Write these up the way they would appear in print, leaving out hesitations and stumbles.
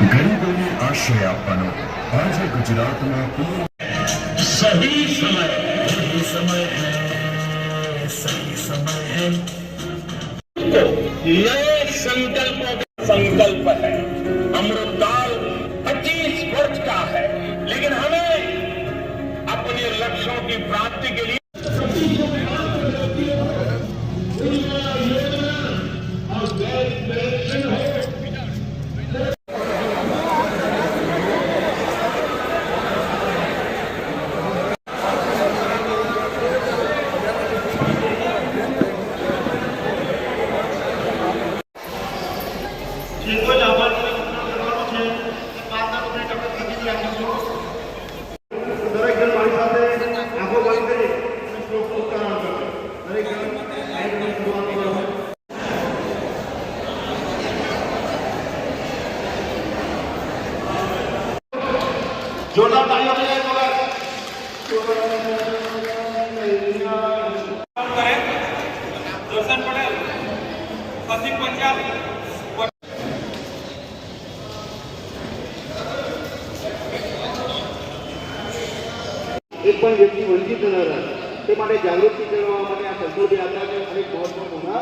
ગરીબોને આશ્રય આપવાનો આજે ગુજરાતમાં સહી સમય है नए संकल्प है। अमृतकाल 25 वर्ष का है, लेकिन हमें अपने लक्ष्यों की प्राप्ति के लिए जोरदार तालियों से दर्शन पटेल पश्चिम पंजाब एक पण व्यक्ति वंचित न रहे ते માટે જાગૃતિ કરવા માટે આ સંકલ્પ યાત્રા છે અને बहुत મોટા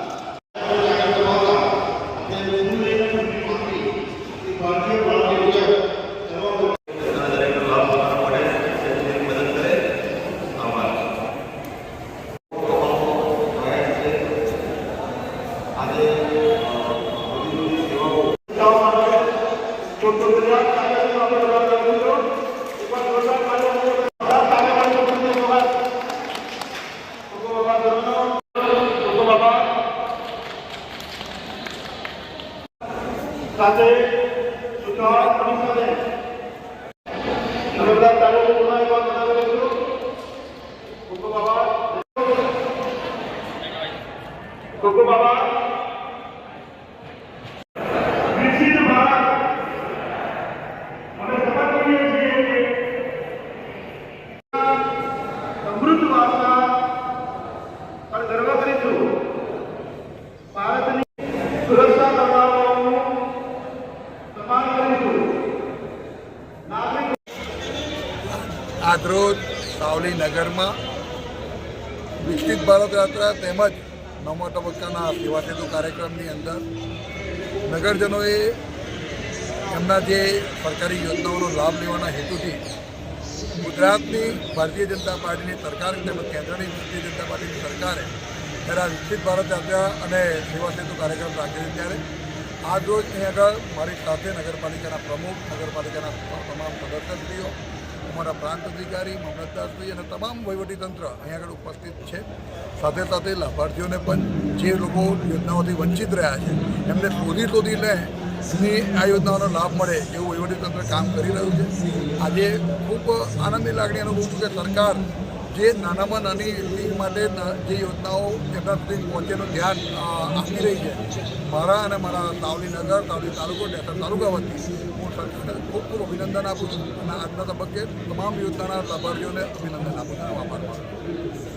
સાથે સુધાર પરિષદે નર્મદા તાલુકો ગુના વિભાગ બનાવેલો છે. કોકો બાબા વિકસિત ભારત અમે સમજ કરીએ છીએ કે સમૃદ્ધ વારસા પર ગર્વ કરીશું. ભારતની સુરક્ષા કરવાનો આજરોજ સાવલી નગરમાં વિકસિત ભારત યાત્રા તેમજ 9મા તબક્કાના સેવા સેતુ કાર્યક્રમની અંદર નગરજનોએ એમના જે સરકારી યોજનાઓનો લાભ લેવાના હેતુથી ગુજરાતની ભારતીય જનતા પાર્ટીની સરકાર તેમજ કેન્દ્રની ભારતીય જનતા પાર્ટીની સરકારે ત્યારે વિકસિત ભારત યાત્રા અને સેવા સેતુ કાર્યક્રમ રાખ્યો છે. ત્યારે આજરોજ અહીં આગળ મારી સાથે નગરપાલિકાના પ્રમુખ, નગરપાલિકાના તમામ સદસ્યશ્રીઓ, અમારા પ્રાંત અધિકારી, મામલતદારશ્રી અને તમામ વહીવટીતંત્ર અહીં આગળ ઉપસ્થિત છે. સાથે સાથે લાભાર્થીઓને પણ જે લોકો યોજનાઓથી વંચિત રહ્યા છે એમને શોધીને એમની આ યોજનાઓનો લાભ મળે એવું વહીવટીતંત્ર કામ કરી રહ્યું છે. આજે ખૂબ આનંદની લાગણી અનુભવું છું કે સરકાર જે નાનામાં નાની વ્યક્તિ માટે જે યોજનાઓ એમના સુધી પહોંચેનું ધ્યાન આપી રહી છે. મારા અને મારા સાવલી નગર, સાવલી તાલુકો, ડેસર તાલુકા વતી હું સરકારને ખૂબ ખૂબ અભિનંદન આપું છું અને આજના તબક્કે તમામ યોજનાના લાભાર્થીઓને અભિનંદન આપું છું. આભાર.